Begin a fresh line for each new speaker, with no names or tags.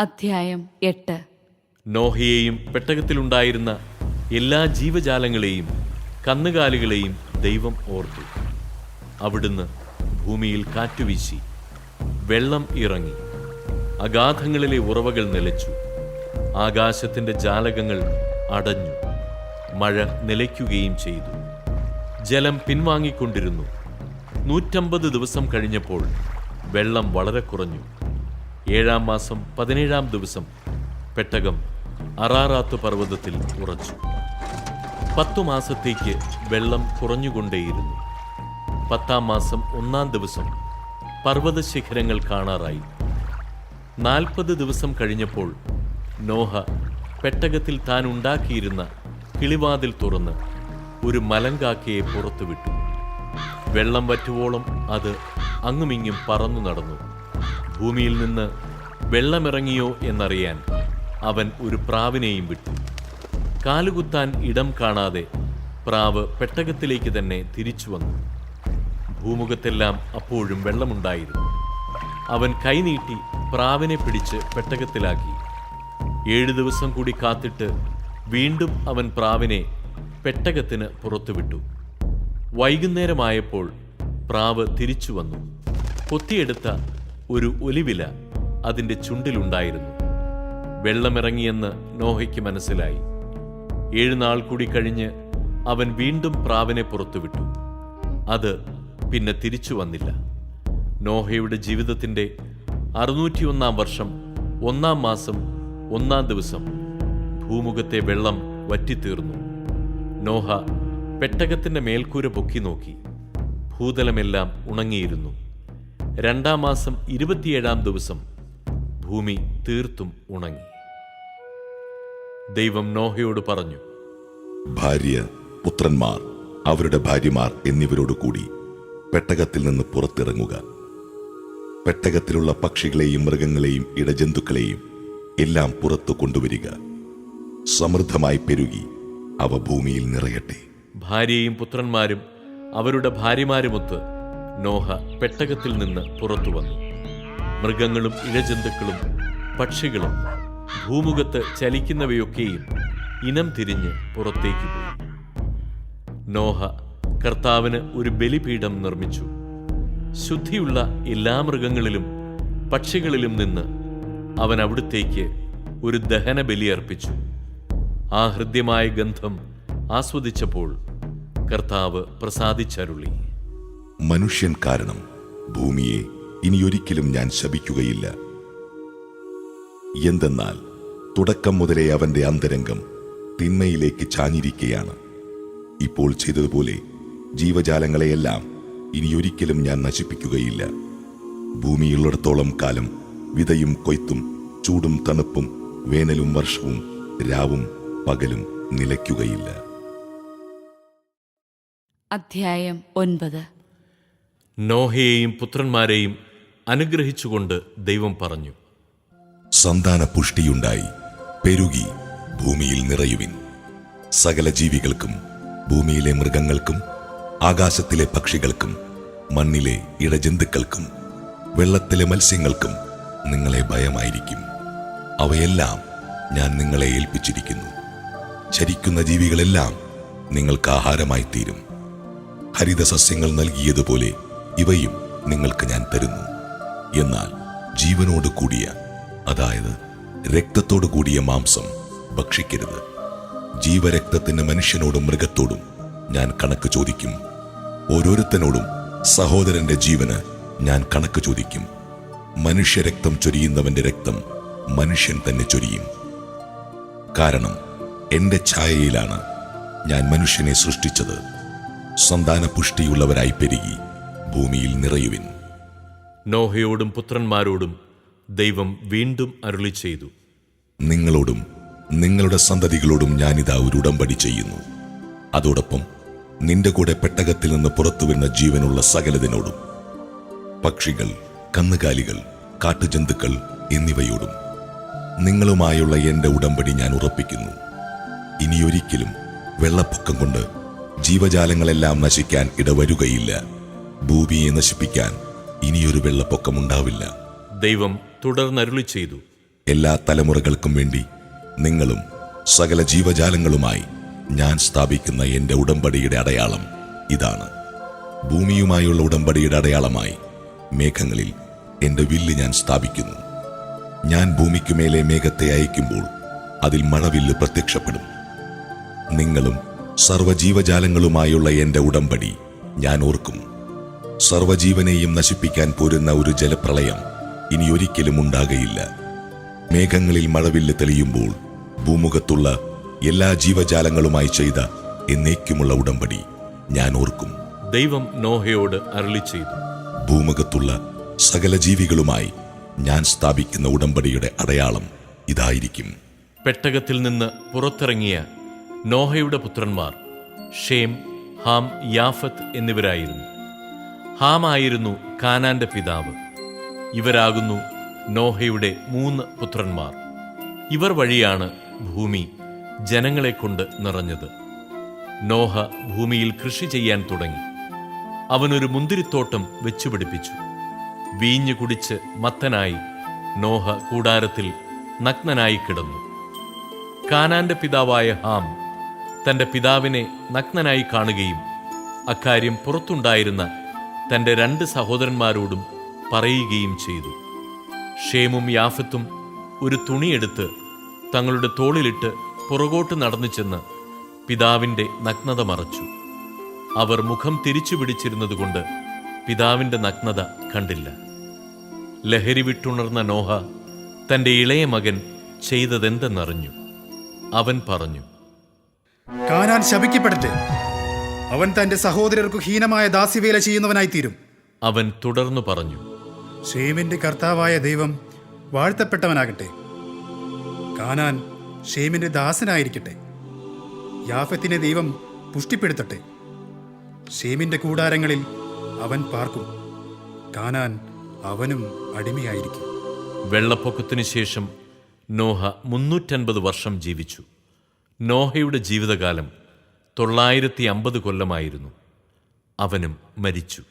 അധ്യായം 8.
നോഹയെയും പെട്ടകത്തിലുണ്ടായിരുന്ന എല്ലാ ജീവജാലങ്ങളെയും കന്നുകാലികളെയും ദൈവം ഓർത്തു. അവിടുന്ന് ഭൂമിയിൽ കാറ്റുവീശി, വെള്ളം ഇറങ്ങി, അഗാധങ്ങളിലെ ഉറവകൾ നിലച്ചു, ആകാശത്തിൻ്റെ ജാലകങ്ങൾ അടഞ്ഞു, മഴ നിലയ്ക്കുകയും ചെയ്തു. ജലം പിൻവാങ്ങിക്കൊണ്ടിരുന്നു. 150 ദിവസം കഴിഞ്ഞപ്പോൾ വെള്ളം വളരെ കുറഞ്ഞു. 7-ാം മാസം 17-ാം ദിവസം പെട്ടകം അറാറാത്ത് പർവ്വതത്തിൽ ഉറച്ചു. 10 മാസത്തേക്ക് വെള്ളം കുറഞ്ഞുകൊണ്ടേയിരുന്നു. 10-ാം മാസം 1-ാം ദിവസം പർവ്വത ശിഖരങ്ങൾ കാണാറായി. 40 ദിവസം കഴിഞ്ഞപ്പോൾ നോഹ പെട്ടകത്തിൽ താൻ ഉണ്ടാക്കിയിരുന്ന കിളിവാതിൽ തുറന്ന് ഒരു മലങ്കാക്കയെ പുറത്തുവിട്ടു. വെള്ളം വറ്റുവോളം അത് അങ്ങുമിങ്ങും പറന്നു നടന്നു. ഭൂമിയിൽ നിന്ന് വെള്ളമിറങ്ങിയോ എന്നറിയാൻ അവൻ ഒരു പ്രാവിനെയും വിട്ടു. കാലുകുത്താൻ ഇടം കാണാതെ പ്രാവ് പെട്ടകത്തിലേക്ക് തന്നെ തിരിച്ചു വന്നു. ഭൂമുഖത്തെല്ലാം അപ്പോഴും വെള്ളമുണ്ടായിരുന്നു. അവൻ കൈനീട്ടി പ്രാവിനെ പിടിച്ച് പെട്ടകത്തിലാക്കി. 7 ദിവസം കൂടി കാത്തിട്ട് വീണ്ടും അവൻ പ്രാവിനെ പെട്ടകത്തിന് പുറത്തുവിട്ടു. വൈകുന്നേരമായപ്പോൾ പ്രാവ് തിരിച്ചു വന്നു. കൊത്തിയെടുത്ത ഒരു ഒലിവില അതിൻ്റെ ചുണ്ടിലുണ്ടായിരുന്നു. വെള്ളമിറങ്ങിയെന്ന് നോഹയ്ക്ക് മനസ്സിലായി. 7 നാൾ കൂടി കഴിഞ്ഞ് അവൻ വീണ്ടും പ്രാവിനെ പുറത്തുവിട്ടു. അത് പിന്നെ തിരിച്ചു വന്നില്ല. നോഹയുടെ ജീവിതത്തിൻ്റെ 601-ാം വർഷം 1-ാം മാസം 1-ാം ദിവസം ഭൂമുഖത്തെ വെള്ളം വറ്റിത്തീർന്നു. നോഹ പെട്ടകത്തിൻ്റെ മേൽക്കൂര പൊക്കി നോക്കി. ഭൂതലമെല്ലാം ഉണങ്ങിയിരുന്നു. 2-ാം മാസം 27-ാം ദിവസം ഭൂമി തീർത്തും ഉണങ്ങി. ദൈവം നോഹയോട് പറഞ്ഞു,
ഭാര്യ, പുത്രന്മാർ, അവരുടെ ഭാര്യമാർ എന്നിവരോട് കൂടി പെട്ടകത്തിൽ നിന്ന് പുറത്തിറങ്ങുക. പെട്ടകത്തിലുള്ള പക്ഷികളെയും മൃഗങ്ങളെയും ഇടജന്തുക്കളെയും എല്ലാം പുറത്തു കൊണ്ടുവരിക. സമൃദ്ധമായി പെരുകി അവ ഭൂമിയിൽ നിറയട്ടെ.
ഭാര്യയും പുത്രന്മാരും അവരുടെ ഭാര്യമാരുമൊത്ത് നോഹ പെട്ടകത്തിൽ നിന്ന് പുറത്തു വന്നു. മൃഗങ്ങളും ഇഴജന്തുക്കളും പക്ഷികളും ഭൂമുഖത്ത് ചലിക്കുന്നവയൊക്കെയും ഇനം തിരിഞ്ഞ് പുറത്തേക്ക് പോയി. നോഹ കർത്താവിന് ഒരു ബലിപീഠം നിർമ്മിച്ചു. ശുദ്ധിയുള്ള എല്ലാ മൃഗങ്ങളിലും പക്ഷികളിലും നിന്ന് അവൻ അവിടുത്തേക്ക് ഒരു ദഹന ബലി അർപ്പിച്ചു. ആ ഹൃദ്യമായ ഗന്ധം ആസ്വദിച്ചപ്പോൾ കർത്താവ് പ്രസാദിച്ചരുളി,
മനുഷ്യൻ കാരണം ഭൂമിയെ ഇനിയൊരിക്കലും ഞാൻ ശപിക്കുകയില്ല. എന്തെന്നാൽ തുടക്കം മുതലേ അവന്റെ അന്തരംഗം തിന്മയിലേക്ക് ചാഞ്ഞിരിക്കുകയാണ്. ഇപ്പോൾ ചെയ്തതുപോലെ ജീവജാലങ്ങളെയെല്ലാം ഇനിയൊരിക്കലും ഞാൻ നശിപ്പിക്കുകയില്ല. ഭൂമിയുള്ളിടത്തോളം കാലം വിതയും കൊയ്ത്തും ചൂടും തണുപ്പും വേനലും വർഷവും രാവും പകലും നിലയ്ക്കുകയില്ല.
അധ്യായം 9.
നോഹയെയും പുത്രന്മാരെയും അനുഗ്രഹിച്ചുകൊണ്ട് ദൈവം പറഞ്ഞു,
സന്താന പുഷ്ടിയുണ്ടായി പെരുകി ഭൂമിയിൽ നിറയുവിൻ. സകല ജീവികൾക്കും, ഭൂമിയിലെ മൃഗങ്ങൾക്കും, ആകാശത്തിലെ പക്ഷികൾക്കും, മണ്ണിലെ ഇഴജന്തുക്കൾക്കും, വെള്ളത്തിലെ മത്സ്യങ്ങൾക്കും നിങ്ങളെ ഭയമായിരിക്കും. അവയെല്ലാം ഞാൻ നിങ്ങളെ ഏൽപ്പിച്ചിരിക്കുന്നു. ചരിക്കുന്ന ജീവികളെല്ലാം നിങ്ങൾക്ക് ആഹാരമായി തീരും. ഹരിതസസ്യങ്ങൾ നൽകിയതുപോലെ ഇവയും നിങ്ങൾക്ക് ഞാൻ തരുന്നു. എന്നാൽ ജീവനോട് കൂടിയ, അതായത് രക്തത്തോടു കൂടിയ മാംസം ഭക്ഷിക്കരുത്. ജീവരക്തത്തിന് മനുഷ്യനോടും മൃഗത്തോടും ഞാൻ കണക്ക് ചോദിക്കും. ഓരോരുത്തനോടും സഹോദരന്റെ ജീവന് ഞാൻ കണക്ക് ചോദിക്കും. മനുഷ്യരക്തം ചൊരിയുന്നവന്റെ രക്തം മനുഷ്യൻ തന്നെ ചൊരിയും. കാരണം എന്റെ ഛായയിലാണ് ഞാൻ മനുഷ്യനെ സൃഷ്ടിച്ചത്. സന്താന പുഷ്ടിയുള്ളവരായി പെരുകി ഭൂമിയിൽ നിറയുവിൻ.
നോഹയോടും പുത്രന്മാരോടും ദൈവം വീണ്ടും അരുളി ചെയ്തു,
നിങ്ങളോടും നിങ്ങളുടെ സന്തതികളോടും ഞാനിതാ ഒരു ഉടമ്പടി ചെയ്യുന്നു. അതോടൊപ്പം നിന്റെ കൂടെ പെട്ടകത്തിൽ നിന്ന് പുറത്തുവരുന്ന ജീവനുള്ള സകലതിനോടും, പക്ഷികൾ, കന്നുകാലികൾ, കാട്ടുജന്തുക്കൾ എന്നിവയോടും നിങ്ങളുമായുള്ള എന്റെ ഉടമ്പടി ഞാൻ ഉറപ്പിക്കുന്നു. ഇനിയൊരിക്കലും വെള്ളപ്പൊക്കം കൊണ്ട് ജീവജാലങ്ങളെല്ലാം നശിക്കാൻ ഇടവരുകയില്ല. ഭൂമിയെ നശിപ്പിക്കാൻ ഇനിയൊരു വെള്ളപ്പൊക്കമുണ്ടാവില്ല.
ദൈവം തുടർന്നരുളി ചെയ്തു,
എല്ലാ തലമുറകൾക്കും വേണ്ടി നിങ്ങളും സകല ജീവജാലങ്ങളുമായി ഞാൻ സ്ഥാപിക്കുന്ന എൻ്റെ ഉടമ്പടിയുടെ അടയാളം ഇതാണ്. ഭൂമിയുമായുള്ള ഉടമ്പടിയുടെ അടയാളമായി മേഘങ്ങളിൽ എൻ്റെ വില്ല് ഞാൻ സ്ഥാപിക്കുന്നു. ഞാൻ ഭൂമിക്കുമേലെ മേഘത്തെ അയക്കുമ്പോൾ അതിൽ മഴവില്ല് പ്രത്യക്ഷപ്പെടും. നിങ്ങളും സർവ്വജീവജാലങ്ങളുമായുള്ള എൻ്റെ ഉടമ്പടി ഞാൻ ഓർക്കും. സർവ്വജീവനെയും നശിപ്പിക്കാൻ പോരുന്ന ഒരു ജലപ്രളയം ഇനി ഒരിക്കലും ഉണ്ടാകയില്ല. മേഘങ്ങളിൽ മഴവില്ല് തെളിയുമ്പോൾ ഭൂമുഖത്തുള്ള എല്ലാ ജീവജാലങ്ങളുമായി ചെയ്ത എന്നേക്കുമുള്ള ഉടമ്പടി ഞാൻ ഓർക്കും.
ദൈവം നോഹയോട് അരുളി ചെയ്തു,
ഭൂമുഖത്തുള്ള സകല ജീവികളുമായി ഞാൻ സ്ഥാപിക്കുന്ന ഉടമ്പടിയുടെ അടയാളം ഇതായിരിക്കും.
പെട്ടകത്തിൽ നിന്ന് പുറത്തിറങ്ങിയ നോഹയുടെ പുത്രന്മാർ ഷേം, ഹാം, യാഫത്ത് എന്നിവരായിരുന്നു. ഹാം ആയിരുന്നു കാനാന്റെ പിതാവ്. ഇവരാകുന്നു നോഹയുടെ 3 പുത്രന്മാർ. ഇവർ വഴിയാണ് ഭൂമി ജനങ്ങളെ കൊണ്ട് നിറഞ്ഞത്. നോഹ ഭൂമിയിൽ കൃഷി ചെയ്യാൻ തുടങ്ങി. അവനൊരു മുന്തിരിത്തോട്ടം വെച്ചുപിടിപ്പിച്ചു. വീഞ്ഞു കുടിച്ച് മത്തനായി നോഹ കൂടാരത്തിൽ നഗ്നനായി കിടന്നു. കാനാന്റെ പിതാവായ ഹാം തന്റെ പിതാവിനെ നഗ്നനായി കാണുകയും അക്കാര്യം പുറത്തുണ്ടായിരുന്ന തന്റെ 2 സഹോദരന്മാരോടും പറയുകയും ചെയ്തു. ഷേമും യാഫത്തും ഒരു തുണിയെടുത്ത് തങ്ങളുടെ തോളിലിട്ട് പുറകോട്ട് നടന്നു ചെന്ന് പിതാവിന്റെ നഗ്നത മറച്ചു. അവർ മുഖം തിരിച്ചു പിടിച്ചിരുന്നതുകൊണ്ട് പിതാവിന്റെ നഗ്നത കണ്ടില്ല. ലഹരി വിട്ടുണർന്ന നോഹ തന്റെ ഇളയ മകൻ ചെയ്തതെന്തെന്നറിഞ്ഞു. അവൻ പറഞ്ഞു,
കാനാൻ ശപിക്കപ്പെടട്ടെ. അവൻ തന്റെ സഹോദരർക്കു ഹീനമായ ദാസ്യവേല ചെയ്യുന്നവനായിത്തീരും.
അവൻ തുടർന്നു പറഞ്ഞു,
ഷേമിന്റെ കർത്താവായ ദൈവം വാഴ്ത്തപ്പെട്ടവനാകട്ടെ. കാനാൻ ഷേമിന്റെ ദാസനായിരിക്കട്ടെ. യാഫത്തിനെ ദൈവം പുഷ്ടിപ്പെടുത്തട്ടെ. ഷേമിന്റെ കൂടാരങ്ങളിൽ അവൻ പാർക്കും. കാനാൻ അവനും അടിമയായിരിക്കും.
വെള്ളപ്പൊക്കത്തിനു ശേഷം നോഹ 350 വർഷം ജീവിച്ചു. നോഹയുടെ ജീവിതകാലം 950 കൊല്ലമായിരുന്നു. അവനും മരിച്ചു.